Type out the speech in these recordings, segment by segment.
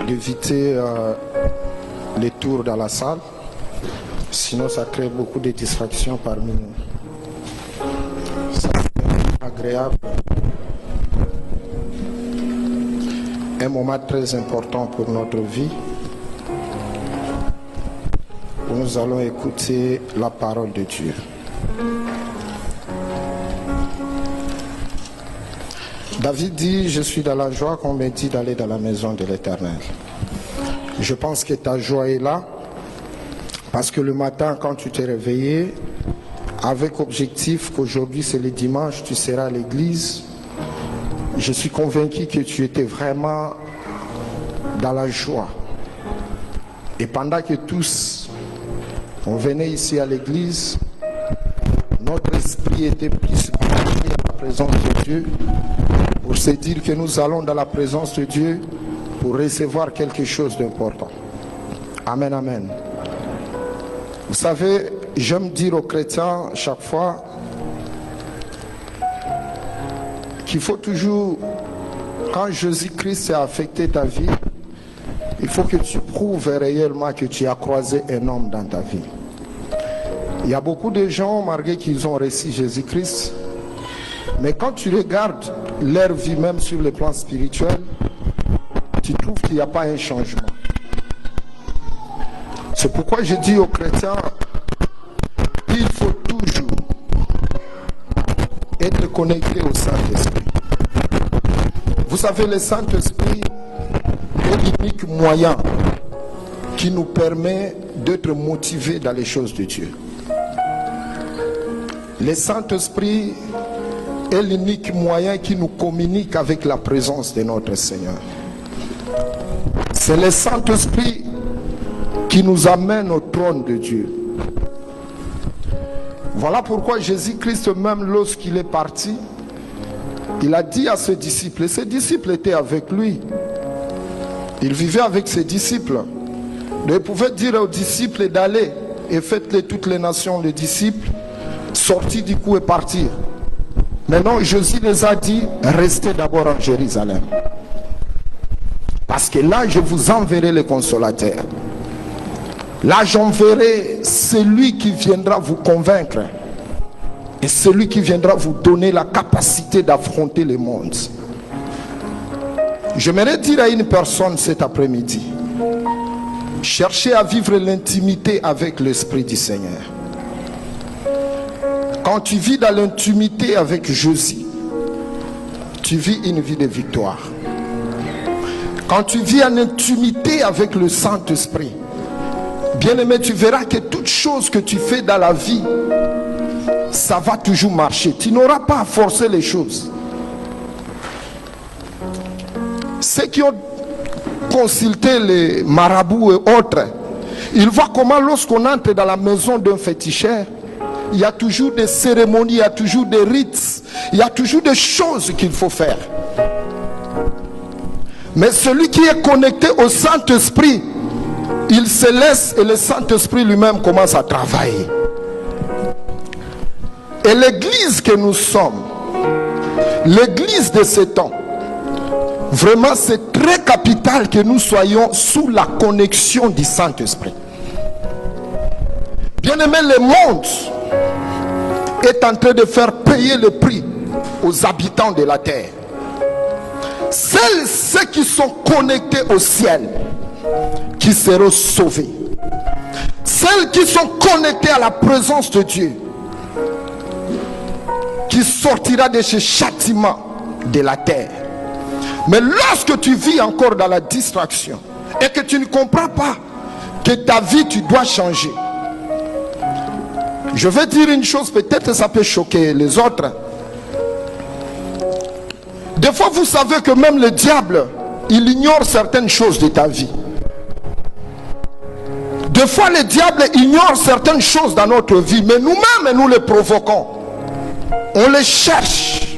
d'éviter les tours dans la salle, sinon ça crée beaucoup de distractions parmi nous. C'est agréable. Un moment très important pour notre vie, où nous allons écouter la parole de Dieu. David dit, je suis dans la joie qu'on me dit d'aller dans la maison de l'Éternel. Je pense que ta joie est là, parce que le matin, quand tu t'es réveillé, avec objectif qu'aujourd'hui c'est le dimanche, tu seras à l'église, je suis convaincu que tu étais vraiment dans la joie. Et pendant que tous, on venait ici à l'église, notre esprit était plus branché à la présence de Dieu, pour se dire que nous allons dans la présence de Dieu pour recevoir quelque chose d'important. Amen, amen. Vous savez, j'aime dire aux chrétiens chaque fois qu'il faut toujours, quand Jésus-Christ a affecté ta vie, il faut que tu prouves réellement que tu as croisé un homme dans ta vie. Il y a beaucoup de gens, malgré qu'ils ont reçu Jésus-Christ, mais quand tu regardes leur vie, même sur le plan spirituel, tu trouves qu'il n'y a pas un changement. C'est pourquoi je dis aux chrétiens, il faut toujours être connecté au Saint-Esprit. Vous savez, le Saint-Esprit est l'unique moyen qui nous permet d'être motivés dans les choses de Dieu. Le Saint-Esprit est l'unique moyen qui nous communique avec la présence de notre Seigneur. C'est le Saint-Esprit qui nous amène au trône de Dieu. Voilà pourquoi Jésus-Christ, même lorsqu'il est parti, il a dit à ses disciples, et ses disciples étaient avec lui, il vivait avec ses disciples, il pouvait dire aux disciples d'aller et faites-les toutes les nations, les disciples, sortis du coup et partir. Maintenant, Jésus les a dit, restez d'abord en Jérusalem. Parce que là, je vous enverrai le consolateur. Là, j'enverrai celui qui viendra vous convaincre. Et celui qui viendra vous donner la capacité d'affronter le monde. J'aimerais dire à une personne cet après-midi, cherchez à vivre l'intimité avec l'Esprit du Seigneur. Quand tu vis dans l'intimité avec Jésus, tu vis une vie de victoire. Quand tu vis en intimité avec le Saint-Esprit, bien-aimé, tu verras que toute chose que tu fais dans la vie, ça va toujours marcher. Tu n'auras pas à forcer les choses. Ceux qui ont consulté les marabouts et autres, ils voient comment lorsqu'on entre dans la maison d'un féticheur, il y a toujours des cérémonies, il y a toujours des rites, il y a toujours des choses qu'il faut faire. Mais celui qui est connecté au Saint-Esprit, il se laisse et le Saint-Esprit lui-même commence à travailler. Et l'église que nous sommes, l'église de ces temps, vraiment c'est très capital que nous soyons sous la connexion du Saint-Esprit. Bien-aimé, le monde est en train de faire payer le prix aux habitants de la terre. Ceux qui sont connectés au ciel, qui seront sauvés. Celles qui sont connectées à la présence de Dieu, qui sortira de ce châtiment de la terre. Mais lorsque tu vis encore dans la distraction et que tu ne comprends pas que ta vie tu dois changer, je vais dire une chose, peut-être ça peut choquer les autres. Des fois vous savez que même le diable, il ignore certaines choses de ta vie. Des fois le diable ignore certaines choses dans notre vie, mais nous-mêmes nous les provoquons. On les cherche.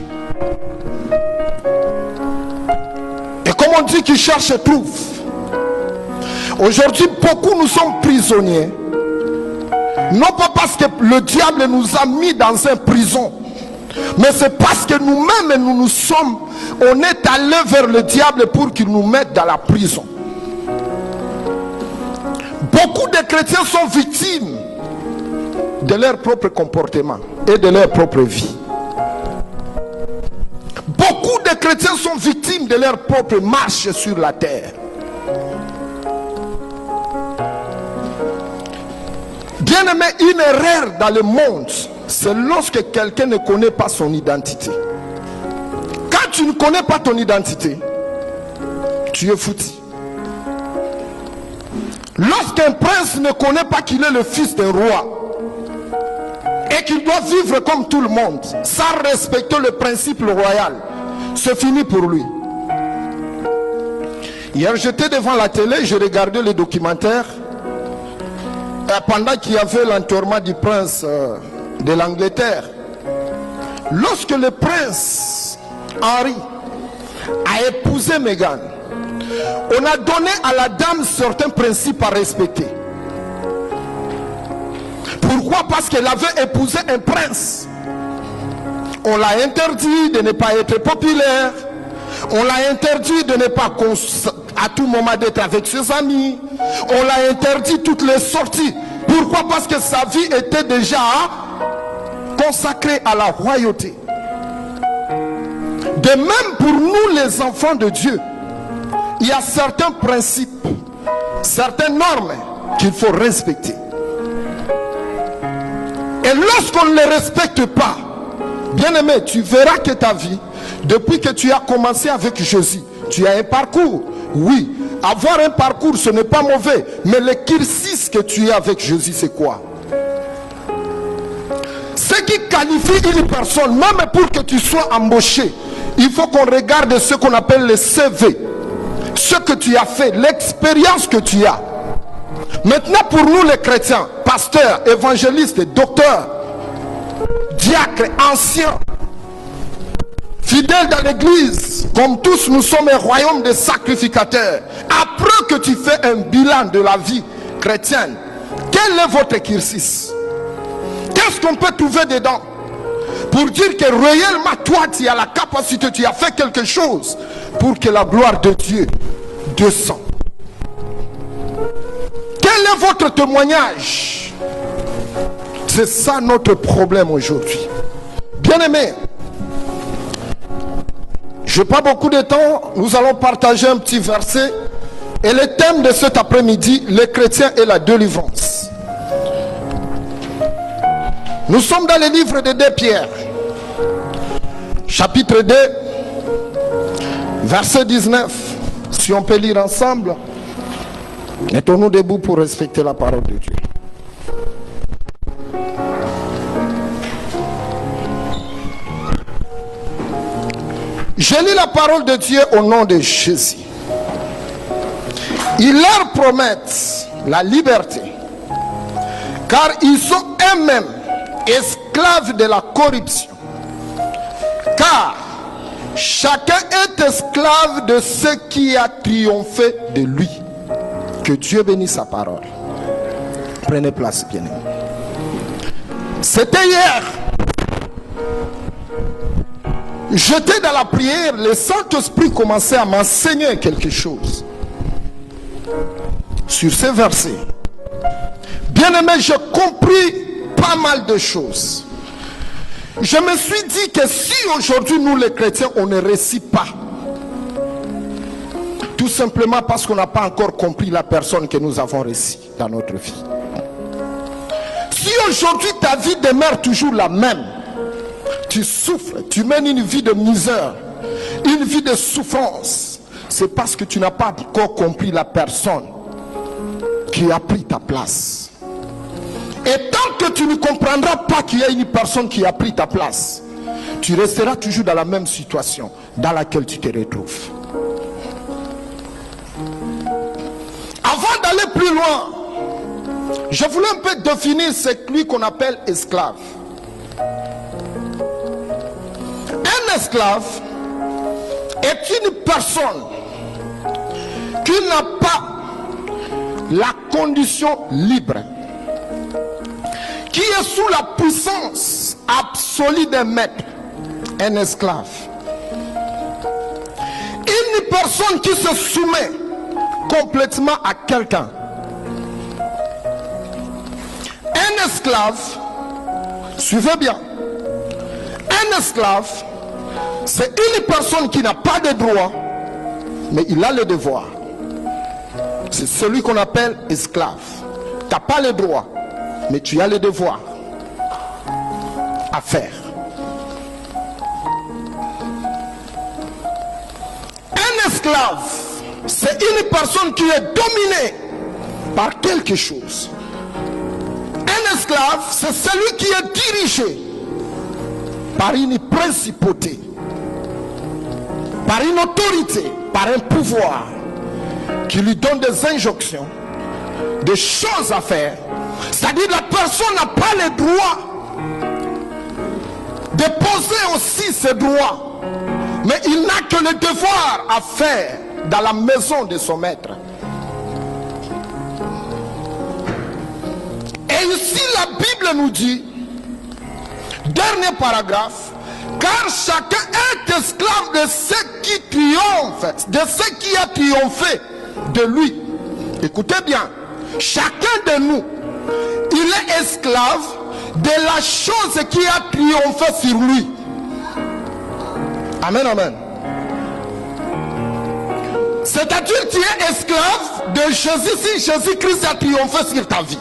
Et comme on dit qu'il cherche trouve. Aujourd'hui beaucoup nous sommes prisonniers. Non pas parce que le diable nous a mis dans une prison, mais c'est parce que nous-mêmes on est allés vers le diable pour qu'il nous mette dans la prison. Beaucoup de chrétiens sont victimes de leur propre comportement et de leur propre vie. Beaucoup de chrétiens sont victimes de leur propre marche sur la terre. Bien-aimé, une erreur dans le monde, c'est lorsque quelqu'un ne connaît pas son identité. Quand tu ne connais pas ton identité, tu es foutu. Lorsqu'un prince ne connaît pas qu'il est le fils d'un roi et qu'il doit vivre comme tout le monde sans respecter le principe royal, c'est fini pour lui. Hier, j'étais devant la télé, je regardais le documentaire pendant qu'il y avait l'enterrement du prince de l'Angleterre. Lorsque le prince Henri a épousé Meghan, on a donné à la dame certains principes à respecter. Pourquoi? Parce qu'elle avait épousé un prince. On l'a interdit de ne pas être populaire. On l'a interdit de ne pas à tout moment d'être avec ses amis. On l'a interdit toutes les sorties. Pourquoi? Parce que sa vie était déjà consacrée à la royauté. De même pour nous les enfants de Dieu, il y a certains principes, certaines normes qu'il faut respecter. Et lorsqu'on ne les respecte pas, bien-aimé, tu verras que ta vie, depuis que tu as commencé avec Jésus, tu as un parcours. Oui, avoir un parcours, ce n'est pas mauvais. Mais l'exercice que tu as avec Jésus, c'est quoi? Ce qui qualifie une personne, même pour que tu sois embauché, il faut qu'on regarde ce qu'on appelle le CV. Ce que tu as fait, l'expérience que tu as. Maintenant, pour nous les chrétiens, pasteurs, évangélistes, docteurs, diacres, anciens, fidèles dans l'église, comme tous nous sommes un royaume de sacrificateurs. Après que tu fais un bilan de la vie chrétienne, quel est votre exercice? Qu'est-ce qu'on peut trouver dedans pour dire que réellement toi tu as la capacité, tu as fait quelque chose pour que la gloire de Dieu descende? Quel est votre témoignage? C'est ça notre problème aujourd'hui. Bien-aimés, je n'ai pas beaucoup de temps, nous allons partager un petit verset. Et le thème de cet après-midi, les chrétiens et la délivrance. Nous sommes dans le livre de 2 Pierre, chapitre 2, verset 19. Si on peut lire ensemble, mettons-nous debout pour respecter la parole de Dieu. Je lis la parole de Dieu au nom de Jésus. Ils leur promettent la liberté, car ils sont eux-mêmes esclaves de la corruption. Car chacun est esclave de ce qui a triomphé de lui. Que Dieu bénisse sa parole. Prenez place, bien-aimés. C'était hier. J'étais dans la prière, le Saint-Esprit commençait à m'enseigner quelque chose sur ces versets. Bien-aimé, j'ai compris pas mal de choses. Je me suis dit que si aujourd'hui nous les chrétiens on ne récite pas, tout simplement parce qu'on n'a pas encore compris la personne que nous avons reçue dans notre vie. Si aujourd'hui ta vie demeure toujours la même, tu souffres, tu mènes une vie de misère, une vie de souffrance, c'est parce que tu n'as pas encore compris la personne qui a pris ta place. Et tant que tu ne comprendras pas qu'il y a une personne qui a pris ta place, tu resteras toujours dans la même situation dans laquelle tu te retrouves. Avant d'aller plus loin, je voulais un peu définir celui qu'on appelle esclave. Un esclave est une personne qui n'a pas la condition libre, qui est sous la puissance absolue d'un maître, un esclave. Une personne qui se soumet complètement à quelqu'un. Un esclave, suivez bien, un esclave, c'est une personne qui n'a pas de droit, mais il a le devoir. C'est celui qu'on appelle esclave. Tu n'as pas le droit, mais tu as le devoir à faire. Un esclave, c'est une personne qui est dominée par quelque chose. Un esclave, c'est celui qui est dirigé par une principauté, par une autorité, par un pouvoir qui lui donne des injonctions, des choses à faire. C'est-à-dire que la personne n'a pas le droit de poser aussi ses droits, mais il n'a que le devoir à faire dans la maison de son maître. Et ici la Bible nous dit, dernier paragraphe, car chacun est esclave de ce qui triomphe, de ce qui a triomphé de lui. Écoutez bien, chacun de nous, il est esclave de la chose qui a triomphé sur lui. Amen, amen. C'est-à-dire que tu es esclave de Jésus si Jésus-Christ a triomphé sur ta vie.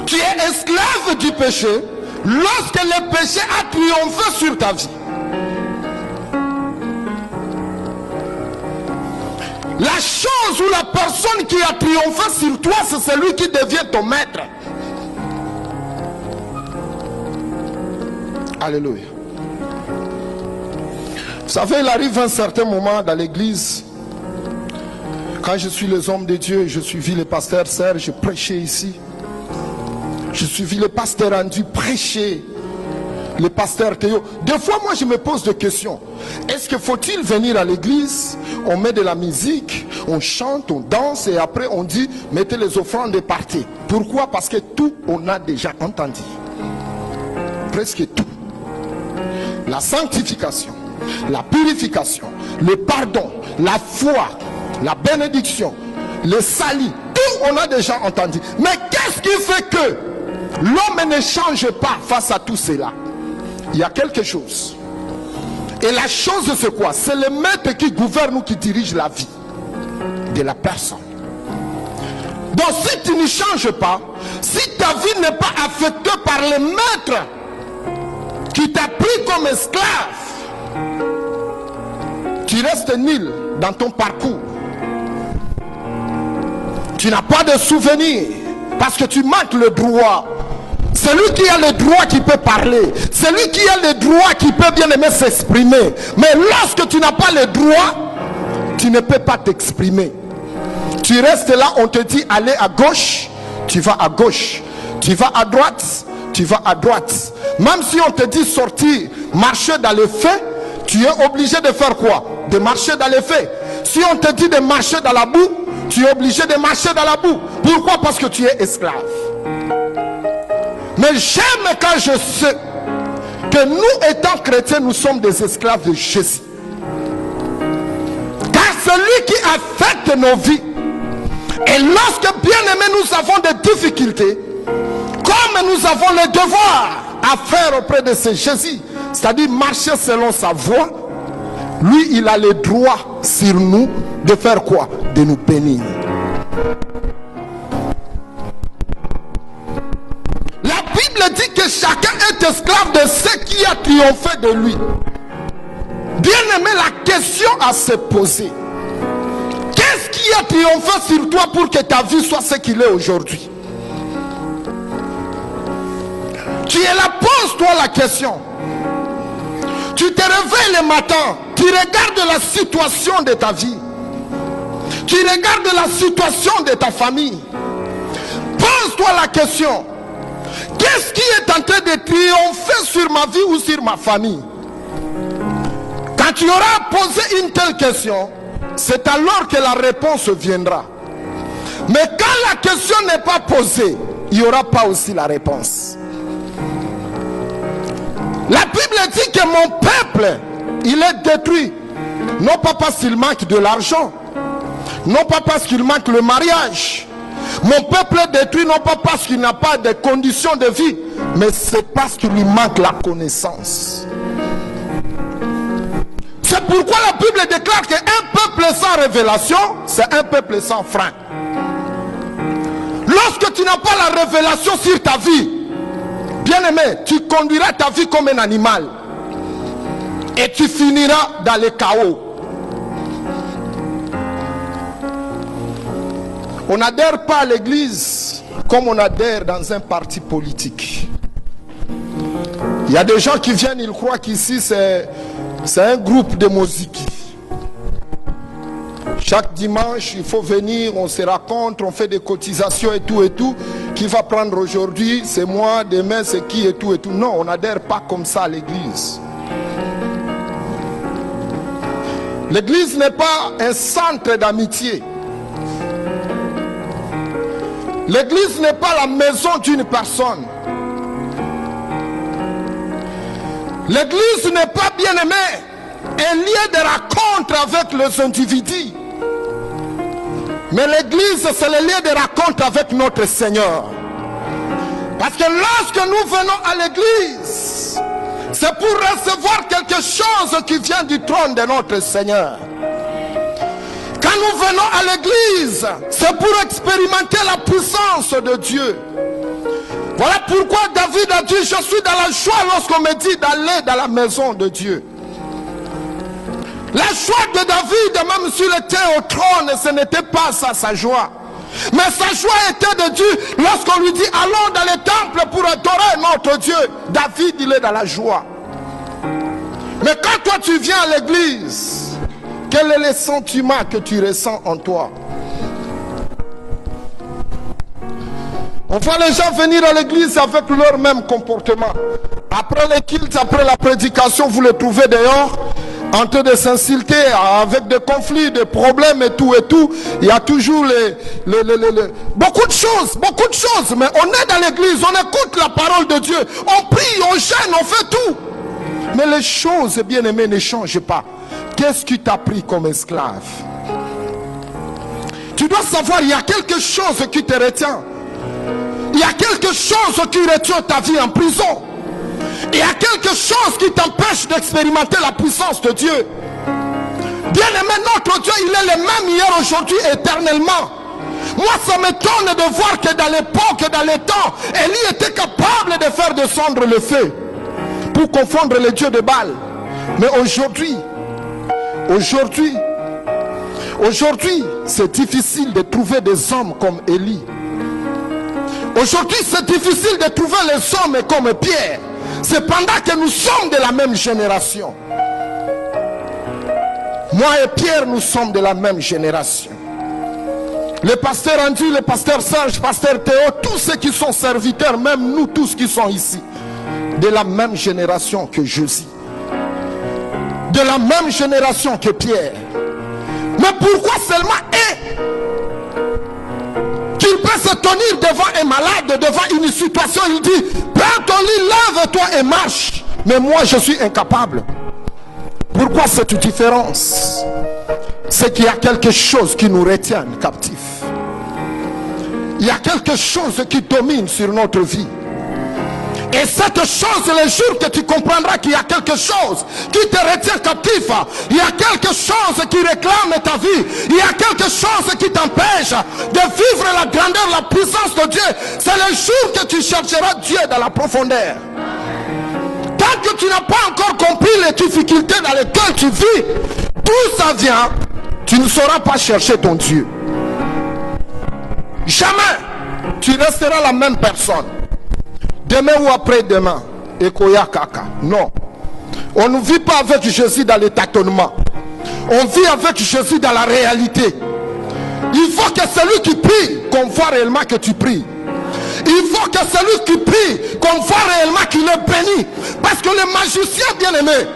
Tu es esclave du péché lorsque le péché a triomphé sur ta vie. La chose ou la personne qui a triomphé sur toi, c'est celui qui devient ton maître. Alléluia. Vous savez, il arrive un certain moment dans l'église, quand je suis les hommes de Dieu, je suivis le pasteur Serge prêcher ici. Je suivis le pasteur Andy prêcher, le pasteur Théo. Des fois, moi, je me pose des questions. Est-ce que faut-il venir à l'église, on met de la musique, on chante, on danse et après on dit, mettez les offrandes et partez. Pourquoi? Parce que tout, on a déjà entendu. Presque tout. La sanctification, la purification, le pardon, la foi, la bénédiction, le salut, tout on a déjà entendu. Mais qu'est-ce qui fait que l'homme ne change pas face à tout cela? Il y a quelque chose. Et la chose c'est quoi? C'est le maître qui gouverne ou qui dirige la vie de la personne. Donc si tu ne changes pas, si ta vie n'est pas affectée par le maître qui t'a pris comme esclave, tu restes nul dans ton parcours. Tu n'as pas de souvenirs parce que tu manques le droit. Celui qui a le droit qui peut parler, celui qui a le droit qui peut bien aimer s'exprimer. Mais lorsque tu n'as pas le droit, tu ne peux pas t'exprimer. Tu restes là, on te dit aller à gauche, tu vas à gauche. Tu vas à droite, tu vas à droite. Même si on te dit sortir, marcher dans les faits, tu es obligé de faire quoi? De marcher dans les faits. Si on te dit de marcher dans la boue, tu es obligé de marcher dans la boue. Pourquoi? Parce que tu es esclave. Mais j'aime quand je sais que nous étant chrétiens, nous sommes des esclaves de Jésus. Car celui qui affecte nos vies, et lorsque bien aimé nous avons des difficultés, comme nous avons le devoir à faire auprès de ce Jésus, c'est-à-dire marcher selon sa voie, lui il a le droit sur nous de faire quoi? De nous bénir. La Bible dit que chacun est esclave de ce qui a triomphé de lui. Bien aimé, la question à se poser, qu'est-ce qui a triomphé sur toi pour que ta vie soit ce qu'il est aujourd'hui? Tu es là, pose-toi la question. Tu te réveilles le matin, tu regardes la situation de ta vie, tu regardes la situation de ta famille. Pose-toi la question, qu'est-ce qui est en train de triompher sur ma vie ou sur ma famille? Quand tu auras posé une telle question, c'est alors que la réponse viendra. Mais quand la question n'est pas posée, il n'y aura pas aussi la réponse. La Bible dit que mon peuple, il est détruit. Non pas parce qu'il manque de l'argent, non pas parce qu'il manque le mariage, Mon peuple est détruit non pas parce qu'il n'a pas de conditions de vie, mais c'est parce qu'il lui manque la connaissance. C'est pourquoi la Bible déclare qu'un peuple sans révélation, c'est un peuple sans frein. Lorsque tu n'as pas la révélation sur ta vie, bien-aimé, tu conduiras ta vie comme un animal. Et tu finiras dans le chaos. On n'adhère pas à l'église comme on adhère dans un parti politique. Il y a des gens qui viennent, ils croient qu'ici c'est un groupe de musique. Chaque dimanche, il faut venir, on se rencontre, on fait des cotisations et tout et tout. Qui va prendre aujourd'hui, c'est moi, demain c'est qui et tout et tout. Non, on n'adhère pas comme ça à l'église. L'église n'est pas un centre d'amitié. L'église n'est pas la maison d'une personne. L'église n'est pas, bien aimé, un lieu de rencontre avec les individus. Mais l'église, c'est le lieu de rencontre avec notre Seigneur. Parce que lorsque nous venons à l'église, c'est pour recevoir quelque chose qui vient du trône de notre Seigneur. Quand nous venons à l'église, c'est pour expérimenter la puissance de Dieu. Voilà pourquoi David a dit, je suis dans la joie lorsqu'on me dit d'aller dans la maison de Dieu. La joie de David, même s'il était au trône, ce n'était pas ça sa joie. Mais sa joie était de Dieu lorsqu'on lui dit, allons dans le temple pour adorer notre Dieu. David, il est dans la joie. Mais quand toi tu viens à l'église, quel est le sentiment que tu ressens en toi? On voit les gens venir à l'église avec leur même comportement. Après les cultes, après la prédication, vous les trouvez dehors, en train de s'insulter, avec des conflits, des problèmes et tout et tout. Il y a toujours beaucoup de choses, mais on est dans l'église, on écoute la parole de Dieu, on prie, on gêne, on fait tout. Mais les choses, bien aimées, ne changent pas. Qu'est-ce qui t'a pris comme esclave? Tu dois savoir, il y a quelque chose qui te retient. Il y a quelque chose qui retient ta vie en prison. Il y a quelque chose qui t'empêche d'expérimenter la puissance de Dieu. Bien-aimé, notre Dieu, il est le même hier, aujourd'hui, éternellement. Moi, ça m'étonne de voir que dans l'époque, dans les temps, Élie était capable de faire descendre le feu pour confondre les dieux de Baal. Mais aujourd'hui, c'est difficile de trouver des hommes comme Élie. Aujourd'hui, c'est difficile de trouver les hommes comme Pierre. Cependant que nous sommes de la même génération. Moi et Pierre, nous sommes de la même génération. Le pasteur Andy, le pasteur Serge, pasteur Théo, tous ceux qui sont serviteurs, même nous tous qui sont ici, de la même génération que Josie. De la même génération que Pierre. Mais pourquoi seulement qu'il peut se tenir devant un malade, devant une situation, il dit, prends ton lit, lève-toi et marche. Mais moi, je suis incapable. Pourquoi cette différence? C'est qu'il y a quelque chose qui nous retient captifs. Il y a quelque chose qui domine sur notre vie. Et cette chose, le jour que tu comprendras qu'il y a quelque chose qui te retient captif, il y a quelque chose qui réclame ta vie, il y a quelque chose qui t'empêche de vivre la grandeur, la puissance de Dieu, c'est le jour que tu chercheras Dieu dans la profondeur. Tant que tu n'as pas encore compris les difficultés dans lesquelles tu vis, d'où ça vient, tu ne sauras pas chercher ton Dieu. Jamais tu resteras la même personne. Demain ou après-demain, Ekoya Kaka. Non. On ne vit pas avec Jésus dans les tâtonnements. On vit avec Jésus dans la réalité. Il faut que celui qui prie, qu'on voit réellement que tu pries. Il faut que celui qui prie, qu'on voit réellement qu'il est béni. Parce que le magicien bien-aimé,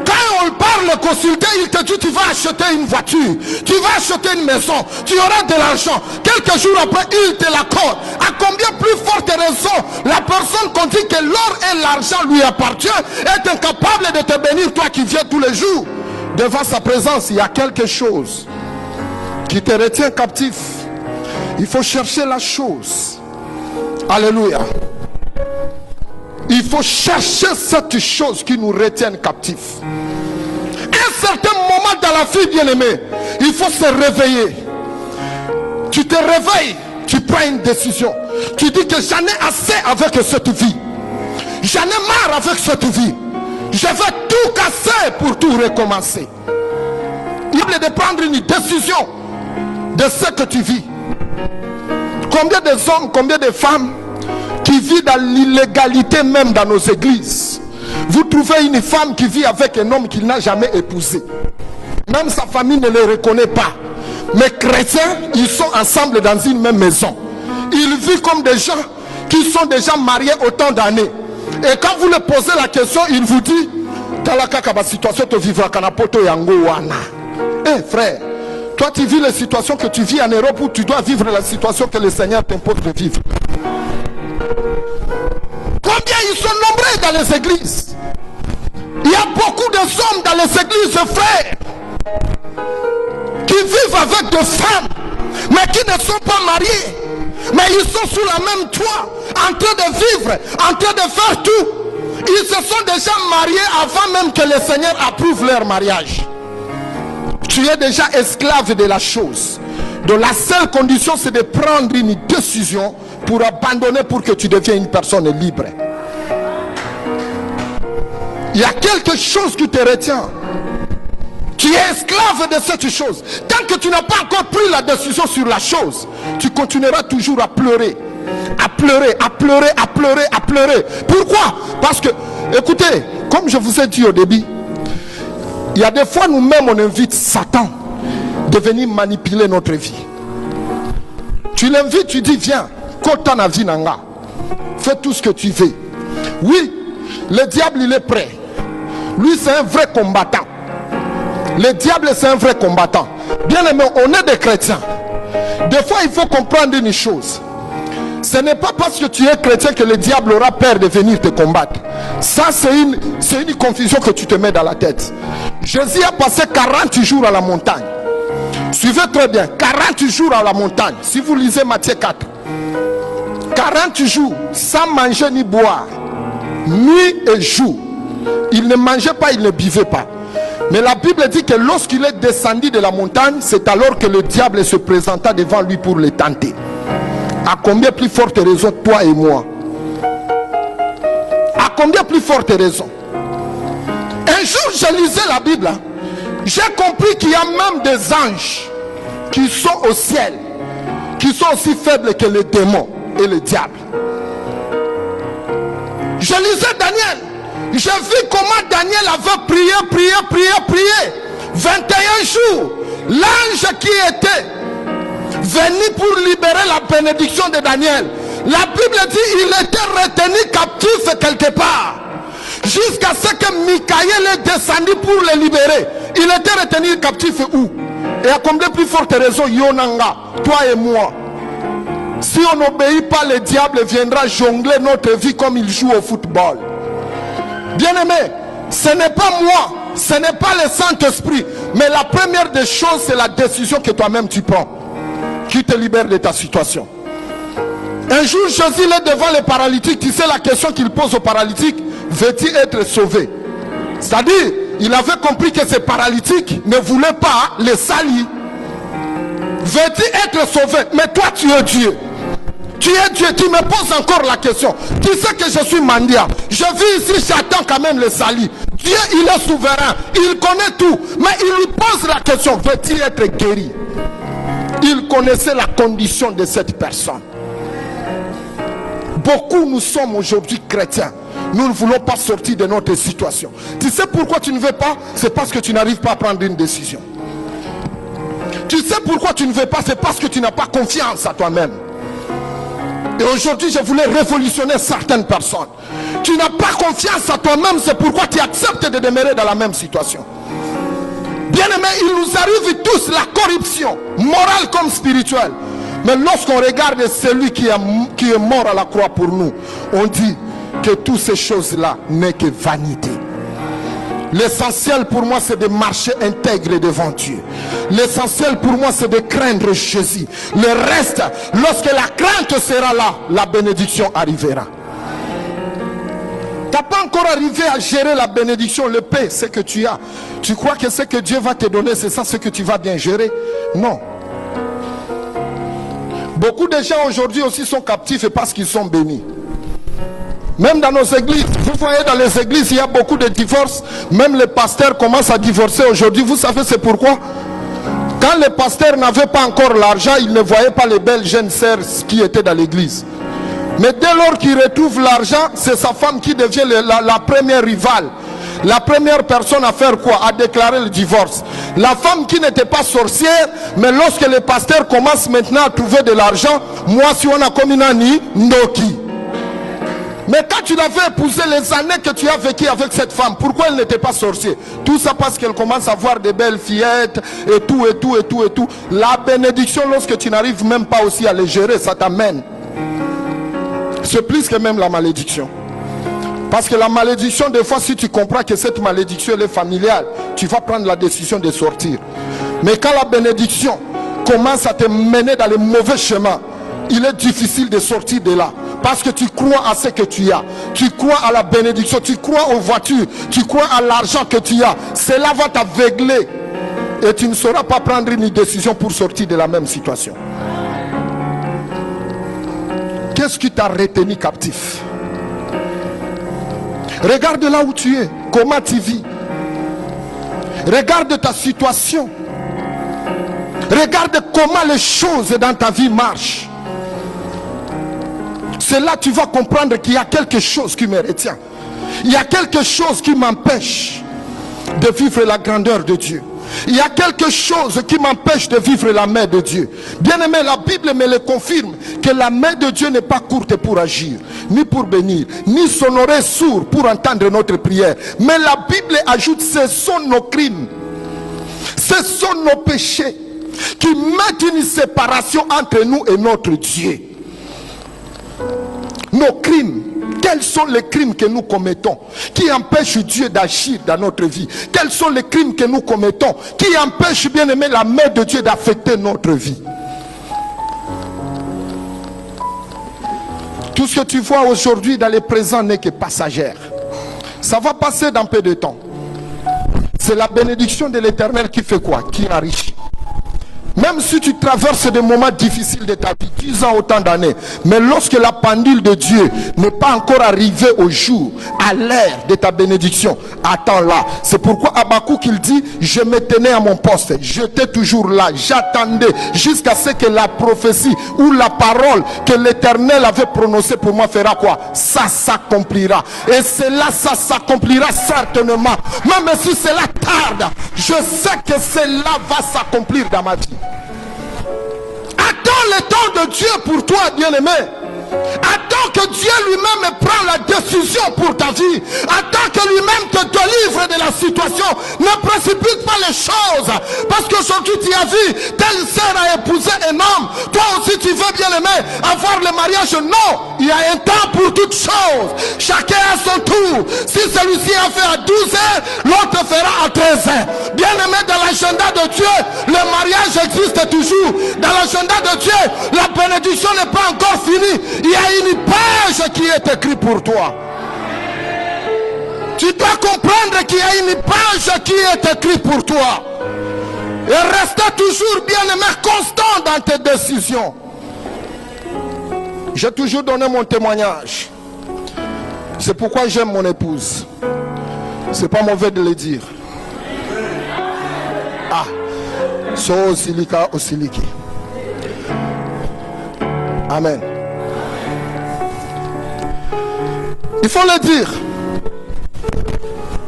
quand on parle consulter, il te dit tu vas acheter une voiture, tu vas acheter une maison, tu auras de l'argent. Quelques jours après, il te l'accorde. À combien plus forte raison la personne qu'on dit que l'or et l'argent lui appartient est incapable de te bénir, toi qui viens tous les jours. Devant sa présence, il y a quelque chose qui te retient captif. Il faut chercher la chose. Alléluia. Il faut chercher cette chose qui nous retienne captifs. Un certain moment dans la vie, bien-aimé, il faut se réveiller. Tu te réveilles, tu prends une décision. Tu dis que j'en ai assez avec cette vie. J'en ai marre avec cette vie. Je vais tout casser pour tout recommencer. Il est de prendre une décision de ce que tu vis. Combien de hommes, combien de femmes qui vivent dans l'illégalité même dans nos églises. Vous trouvez une femme qui vit avec un homme qu'il n'a jamais épousé. Même sa famille ne le reconnaît pas. Mais chrétiens, ils sont ensemble dans une même maison. Ils vivent comme des gens qui sont déjà mariés autant d'années. Et quand vous leur posez la question, il vous dit situation te vivra kanapoto yango wana. Eh frère, toi tu vis les situations que tu vis en Europe où tu dois vivre la situation que le Seigneur t'impose de vivre. Combien ils sont nombreux dans les églises? Il y a beaucoup de hommes dans les églises, frères, qui vivent avec des femmes, mais qui ne sont pas mariés. Mais ils sont sous la même toit, en train de vivre, en train de faire tout. Ils se sont déjà mariés avant même que le Seigneur approuve leur mariage. Tu es déjà esclave de la chose. Donc la seule condition, c'est de prendre une décision pour abandonner, pour que tu deviennes une personne libre. Il y a quelque chose qui te retient. Tu es esclave de cette chose. Tant que tu n'as pas encore pris la décision sur la chose, tu continueras toujours à pleurer. À pleurer, à pleurer, à pleurer, à pleurer. Pourquoi? Parce que, écoutez, comme je vous ai dit au début, il y a des fois nous-mêmes on invite Satan de venir manipuler notre vie. Tu l'invites, tu dis viens, kota vie nanga, fais tout ce que tu veux. Oui, le diable il est prêt. Lui c'est un vrai combattant. Le diable c'est un vrai combattant. Bien aimé, on est des chrétiens. Des fois il faut comprendre une chose. Ce n'est pas parce que tu es chrétien que le diable aura peur de venir te combattre. Ça c'est une confusion que tu te mets dans la tête. Jésus a passé 40 jours à la montagne. Suivez très bien, 40 jours à la montagne. Si vous lisez Matthieu 4, 40 jours sans manger ni boire, nuit et jour. Il ne mangeait pas, il ne buvait pas. Mais la Bible dit que lorsqu'il est descendu de la montagne, c'est alors que le diable se présenta devant lui pour le tenter. À combien plus forte raison toi et moi? À combien plus forte raison? Un jour je lisais la Bible, j'ai compris qu'il y a même des anges qui sont au ciel, qui sont aussi faibles que les démons et le diable. Je lisais Daniel, j'ai vu comment Daniel avait prié 21 jours. L'ange qui était venu pour libérer la bénédiction de Daniel, la Bible dit il était retenu captif quelque part jusqu'à ce que Michael est descendu pour le libérer. Il était retenu captif où? Et à combien plus forte raison Yonanga, toi et moi, si on n'obéit pas, le diable viendra jongler notre vie comme il joue au football. Bien aimé, ce n'est pas moi, ce n'est pas le Saint-Esprit, mais la première des choses, c'est la décision que toi-même tu prends qui te libère de ta situation. Un jour Jésus est devant les paralytiques. Tu sais la question qu'il pose aux paralytiques: veux-tu être sauvé? C'est-à-dire il avait compris que ces paralytiques ne voulaient pas les salir. Veux-tu être sauvé? Mais toi tu es Dieu. Tu es Dieu, tu me poses encore la question. Tu sais que je suis mendiant. Je vis ici, j'attends quand même le salut. Dieu il est souverain, il connaît tout. Mais il lui pose la question: veux-tu être guéri? Il connaissait la condition de cette personne. Beaucoup nous sommes aujourd'hui chrétiens. Nous ne voulons pas sortir de notre situation. Tu sais pourquoi tu ne veux pas? C'est parce que tu n'arrives pas à prendre une décision. Tu sais pourquoi tu ne veux pas? C'est parce que tu n'as pas confiance à toi-même. Et aujourd'hui je voulais révolutionner certaines personnes. Tu n'as pas confiance à toi-même, c'est pourquoi tu acceptes de demeurer dans la même situation. Bien aimé, il nous arrive tous la corruption, morale comme spirituelle. Mais lorsqu'on regarde celui qui est mort à la croix pour nous, on dit que toutes ces choses-là n'est que vanité. L'essentiel pour moi, c'est de marcher intègre devant Dieu. L'essentiel pour moi, c'est de craindre Jésus. Le reste, lorsque la crainte sera là, la bénédiction arrivera. Tu n'as pas encore arrivé à gérer la bénédiction, le paix, ce que tu as. Tu crois que ce que Dieu va te donner, c'est ça ce que tu vas bien gérer? Non. Beaucoup de gens aujourd'hui aussi sont captifs parce qu'ils sont bénis. Même dans nos églises, vous voyez dans les églises, il y a beaucoup de divorces. Même les pasteurs commencent à divorcer aujourd'hui. Vous savez c'est pourquoi? Quand les pasteurs n'avaient pas encore l'argent, ils ne voyaient pas les belles jeunes sœurs qui étaient dans l'église. Mais dès lors qu'il retrouve l'argent, c'est sa femme qui devient la première rivale. La première personne à faire quoi? À déclarer le divorce. La femme qui n'était pas sorcière, mais lorsque les pasteurs commencent maintenant à trouver de l'argent, moi si on a comme une année, Ndoki. Mais quand tu l'avais épousé, les années que tu as vécu avec cette femme, pourquoi elle n'était pas sorcière? Tout ça parce qu'elle commence à voir des belles fillettes et tout, et tout, et tout, et tout. La bénédiction, lorsque tu n'arrives même pas aussi à les gérer, ça t'amène. C'est plus que même la malédiction. Parce que la malédiction, des fois, si tu comprends que cette malédiction elle est familiale, tu vas prendre la décision de sortir. Mais quand la bénédiction commence à te mener dans les mauvais chemins, il est difficile de sortir de là. Parce que tu crois à ce que tu as. Tu crois à la bénédiction. Tu crois aux voitures. Tu crois à l'argent que tu as. Cela va t'aveugler. Et tu ne sauras pas prendre une décision pour sortir de la même situation. Qu'est-ce qui t'a retenu captif? Regarde là où tu es. Comment tu vis. Regarde ta situation. Regarde comment les choses dans ta vie marchent. C'est là que tu vas comprendre qu'il y a quelque chose qui me retient. Il y a quelque chose qui m'empêche de vivre la grandeur de Dieu. Il y a quelque chose qui m'empêche de vivre la main de Dieu. Bien aimé, la Bible me le confirme que la main de Dieu n'est pas courte pour agir, ni pour bénir, ni son oreille sourde pour entendre notre prière. Mais la Bible ajoute, ce sont nos crimes, ce sont nos péchés qui mettent une séparation entre nous et notre Dieu. Nos crimes, quels sont les crimes que nous commettons qui empêchent Dieu d'agir dans notre vie? Quels sont les crimes que nous commettons qui empêchent, bien aimé, la main de Dieu d'affecter notre vie? Tout ce que tu vois aujourd'hui dans le présent n'est que passagère. Ça va passer dans peu de temps. C'est la bénédiction de l'Éternel qui fait quoi? Qui enrichit. Même si tu traverses des moments difficiles de ta vie, 10 ans, autant d'années, mais lorsque la pendule de Dieu n'est pas encore arrivée au jour, à l'heure de ta bénédiction, attends-la. C'est pourquoi Habakkuk il dit, je me tenais à mon poste, j'étais toujours là, j'attendais jusqu'à ce que la prophétie ou la parole que l'Éternel avait prononcée pour moi fera quoi? Ça s'accomplira. Et cela, ça s'accomplira certainement. Même si cela tarde, je sais que cela va s'accomplir dans ma vie. Attends le temps de Dieu pour toi, bien-aimé. Attends que Dieu lui-même prenne la décision pour ta vie. Attends que lui-même te délivre de la situation. Ne précipite pas les choses. Parce qu'aujourd'hui tu as vu, telle sœur a épousé un homme. Toi aussi tu veux, bien-aimé, avoir le mariage. Non, il y a un temps pour toutes choses. Chacun a son tour. Si celui-ci a fait à 12 heures, l'autre fera à 13 heures. Bien-aimé, dans l'agenda de Dieu, le mariage existe toujours. Dans l'agenda de Dieu, la bénédiction n'est pas encore finie. Il y a une page qui est écrite pour toi. Tu dois comprendre qu'il y a une page qui est écrite pour toi. Et reste toujours, bien-aimé, constant dans tes décisions. J'ai toujours donné mon témoignage. C'est pourquoi j'aime mon épouse. C'est pas mauvais de le dire. Ah, so osilika osiliki. Amen. Il faut le dire.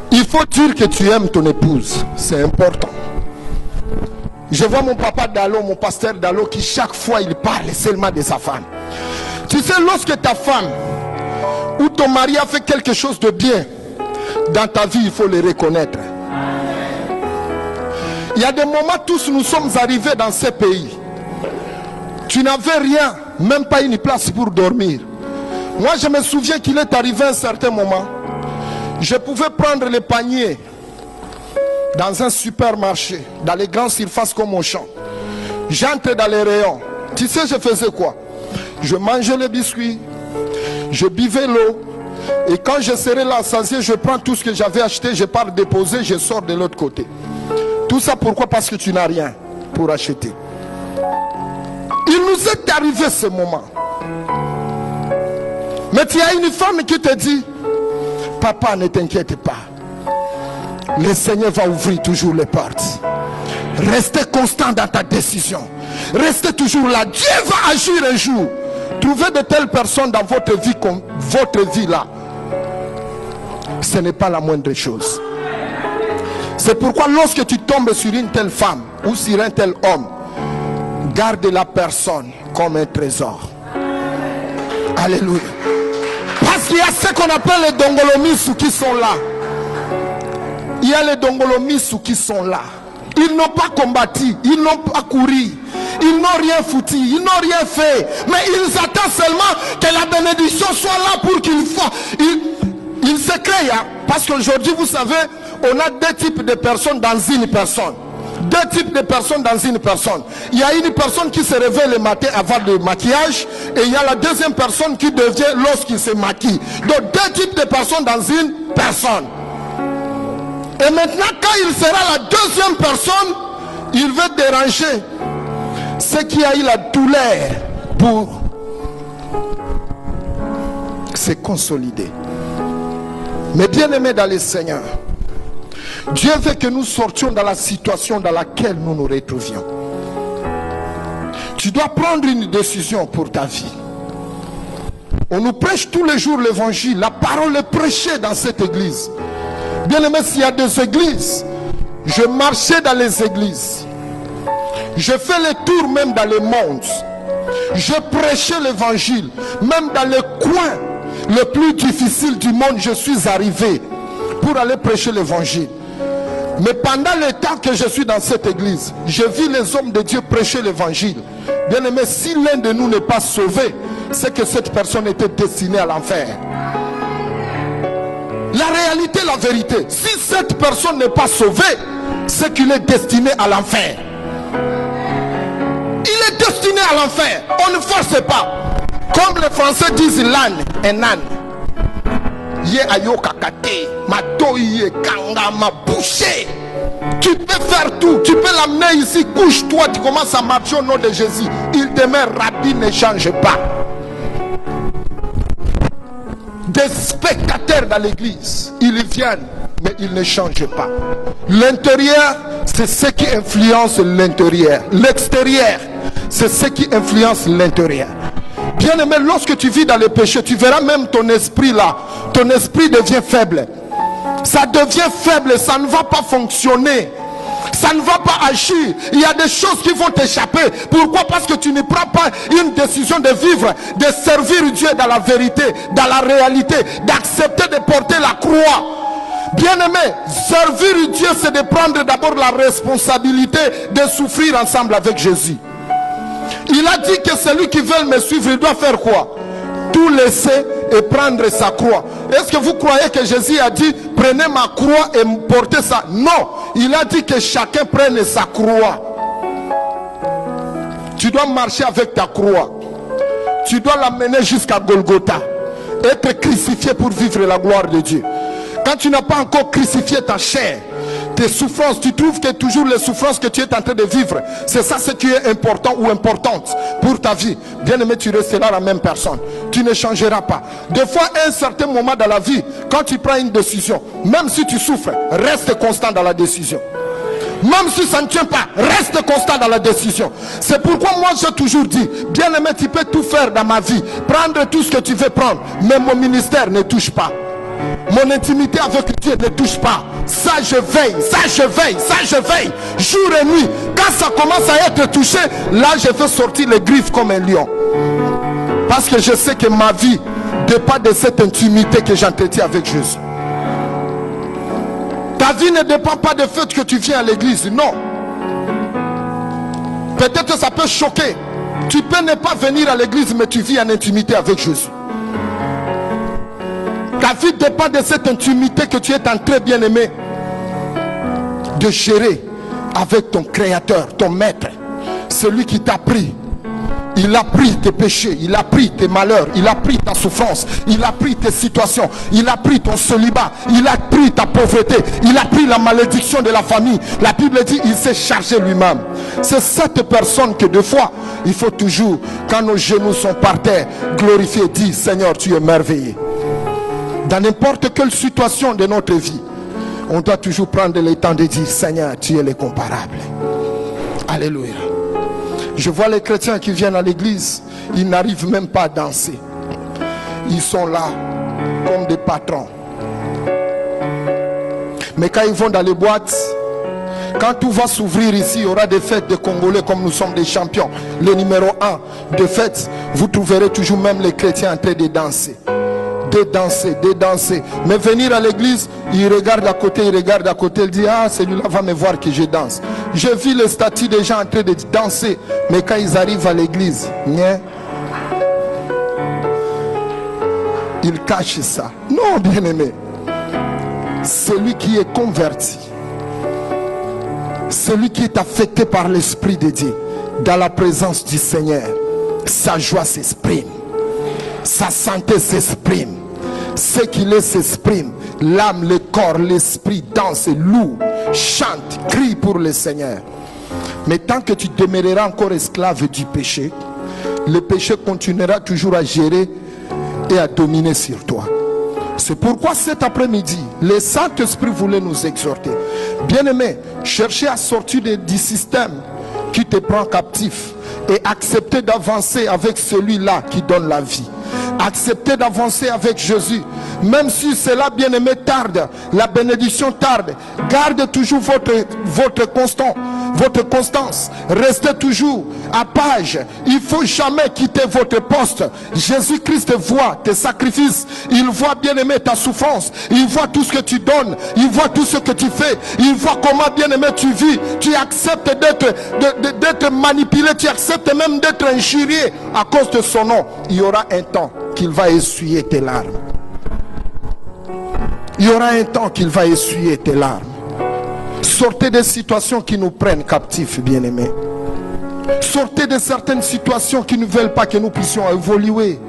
Il faut dire que tu aimes ton épouse. C'est important. Je vois mon papa Dalo, mon pasteur Dalo, qui chaque fois il parle seulement de sa femme. Tu sais, lorsque ta femme ou ton mari a fait quelque chose de bien dans ta vie, il faut le reconnaître. Il y a des moments, tous nous sommes arrivés dans ces pays. Tu n'avais rien, même pas une place pour dormir. Moi, je me souviens qu'il est arrivé à un certain moment. Je pouvais prendre le panier dans un supermarché, dans les grandes surfaces comme Auchan. J'entrais dans les rayons. Tu sais, je faisais quoi? Je mangeais les biscuits, je buvais l'eau, et quand je serai là assasié, je prends tout ce que j'avais acheté, je pars déposer, je sors de l'autre côté. Tout ça pourquoi? Parce que tu n'as rien pour acheter. Il nous est arrivé ce moment. Mais tu as une femme qui te dit, papa, ne t'inquiète pas. Le Seigneur va ouvrir toujours les portes. Restez constant dans ta décision. Restez toujours là. Dieu va agir un jour. Trouvez de telles personnes dans votre vie comme votre vie là. Ce n'est pas la moindre chose. C'est pourquoi lorsque tu tombes sur une telle femme ou sur un tel homme, garde la personne comme un trésor. Alléluia. Parce qu'il y a ce qu'on appelle les dongolomisu qui sont là. Il y a les dongolomisu qui sont là. Ils n'ont pas combattu, ils n'ont pas couru, ils n'ont rien foutu, ils n'ont rien fait. Mais ils attendent seulement que la bénédiction soit là pour qu'ils fassent. Ils se créent, hein? Parce qu'aujourd'hui, vous savez, on a deux types de personnes dans une personne. Deux types de personnes dans une personne. Il y a une personne qui se réveille le matin avant le maquillage, et il y a la deuxième personne qui devient lorsqu'il se maquille. Donc deux types de personnes dans une personne. Et maintenant, quand il sera la deuxième personne, il veut déranger ceux qui a eu la douleur pour se consolider. Mais bien aimés dans le Seigneur, Dieu veut que nous sortions dans la situation dans laquelle nous nous retrouvions. Tu dois prendre une décision pour ta vie. On nous prêche tous les jours l'évangile. La parole est prêchée dans cette église. Bien aimé, s'il y a des églises, je marchais dans les églises. Je fais les tours même dans le monde. Je prêchais l'évangile. Même dans les coins les plus difficiles du monde, je suis arrivé pour aller prêcher l'évangile. Mais pendant le temps que je suis dans cette église, je vis les hommes de Dieu prêcher l'évangile. Bien aimé, si l'un de nous n'est pas sauvé, c'est que cette personne était destinée à l'enfer. La réalité, la vérité, si cette personne n'est pas sauvée, c'est qu'il est destiné à l'enfer. Il est destiné à l'enfer. On ne force pas. Comme les Français disent l'âne, un âne. Ye ayokakate, ma doye kanga, ma boucher. Tu peux faire tout. Tu peux l'amener ici, couche-toi, tu commences à marcher au nom de Jésus. Il te met rapide, ne change pas. Des spectateurs dans l'église, ils viennent, mais ils ne changent pas. L'intérieur, c'est ce qui influence l'intérieur. L'extérieur, c'est ce qui influence l'intérieur. Bien aimé, lorsque tu vis dans le péché, tu verras même ton esprit là. Ton esprit devient faible. Ça devient faible, ça ne va pas fonctionner. Ça ne va pas agir. Il y a des choses qui vont t'échapper. Pourquoi? Parce que tu ne prends pas une décision de vivre, de servir Dieu dans la vérité, dans la réalité, d'accepter de porter la croix. Bien aimé, servir Dieu, c'est de prendre d'abord la responsabilité de souffrir ensemble avec Jésus. Il a dit que celui qui veut me suivre, il doit faire quoi? Tout laisser et prendre sa croix. Est-ce que vous croyez que Jésus a dit prenez ma croix et portez ça? Non, il a dit que chacun prenne sa croix. Tu dois marcher avec ta croix. Tu dois l'amener jusqu'à Golgotha. Être crucifié pour vivre la gloire de Dieu. Quand tu n'as pas encore crucifié ta chair, tes souffrances, tu trouves que toujours les souffrances que tu es en train de vivre, c'est ça ce qui est important ou importante pour ta vie. Bien aimé, tu resteras la même personne. Tu ne changeras pas. Des fois, à un certain moment dans la vie, quand tu prends une décision, même si tu souffres, reste constant dans la décision. Même si ça ne tient pas, reste constant dans la décision. C'est pourquoi moi j'ai toujours dit, bien aimé, tu peux tout faire dans ma vie, prendre tout ce que tu veux prendre, mais mon ministère ne touche pas. Mon intimité avec Dieu ne touche pas. Ça je veille, ça je veille, ça je veille, jour et nuit. Quand ça commence à être touché, là je veux sortir les griffes comme un lion. Parce que je sais que ma vie dépend de cette intimité que j'entretiens avec Jésus. Ta vie ne dépend pas du fait que tu viens à l'église, non. Peut-être que ça peut choquer. Tu peux ne pas venir à l'église, mais tu vis en intimité avec Jésus. Ta vie dépend de cette intimité que tu es en train bien aimé de gérer avec ton Créateur, ton Maître, celui qui t'a pris. Il a pris tes péchés, il a pris tes malheurs, il a pris ta souffrance, il a pris tes situations, il a pris ton célibat, il a pris ta pauvreté, il a pris la malédiction de la famille. La Bible dit il s'est chargé lui-même. C'est cette personne que des fois, il faut toujours, quand nos genoux sont par terre, glorifier, dire Seigneur, tu es merveilleux. Dans n'importe quelle situation de notre vie, on doit toujours prendre le temps de dire Seigneur, tu es l'incomparable. Alléluia. Je vois les chrétiens qui viennent à l'église, ils n'arrivent même pas à danser. Ils sont là comme des patrons. Mais quand ils vont dans les boîtes, quand tout va s'ouvrir ici, il y aura des fêtes de Congolais comme nous sommes des champions. Le numéro 1 de fêtes, vous trouverez toujours même les chrétiens en train de danser. De danser. Mais venir à l'église, il regarde à côté, il dit ah, celui-là va me voir que je danse. J'ai vu les statues des gens en train de danser, mais quand ils arrivent à l'église, ils cachent ça. Non, bien-aimé, celui qui est converti, celui qui est affecté par l'Esprit de Dieu, dans la présence du Seigneur, sa joie s'exprime, sa santé s'exprime, ce qu'il est s'exprime, l'âme, le corps, l'esprit danse, loue, chante, crie pour le Seigneur. Mais tant que tu demeureras encore esclave du péché, le péché continuera toujours à gérer et à dominer sur toi. C'est pourquoi cet après-midi, le Saint-Esprit voulait nous exhorter. Bien-aimé, cherchez à sortir du système qui te prend captif et accepter d'avancer avec celui-là qui donne la vie. Acceptez d'avancer avec Jésus. Même si cela, bien-aimé, tarde, la bénédiction tarde, garde toujours votre constance. Restez toujours à page. Il ne faut jamais quitter votre poste. Jésus-Christ voit tes sacrifices. Il voit, bien-aimé, ta souffrance. Il voit tout ce que tu donnes. Il voit tout ce que tu fais. Il voit comment, bien-aimé, tu vis. Tu acceptes d'être manipulé. Tu acceptes même d'être injurié à cause de son nom. Il y aura un temps qu'il va essuyer tes larmes. Il y aura un temps qu'il va essuyer tes larmes. Sortez des situations qui nous prennent captifs, bien-aimés. Sortez de certaines situations qui ne veulent pas que nous puissions évoluer.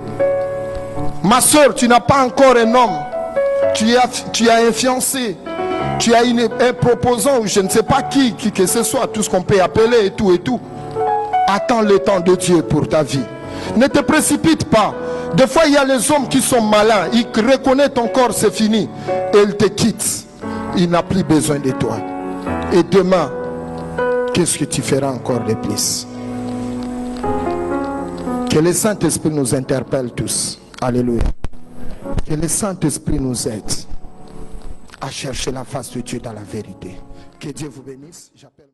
Ma soeur, tu n'as pas encore un homme. Tu as un fiancé. Tu as un proposant ou je ne sais pas qui que ce soit, tout ce qu'on peut appeler et tout et tout. Attends le temps de Dieu pour ta vie. Ne te précipite pas. Des fois, il y a les hommes qui sont malins. Ils reconnaissent ton corps, c'est fini. Et ils te quittent. Il n'a plus besoin de toi. Et demain, qu'est-ce que tu feras encore de plus? Que le Saint-Esprit nous interpelle tous. Alléluia. Que le Saint-Esprit nous aide à chercher la face de Dieu dans la vérité. Que Dieu vous bénisse. J'appelle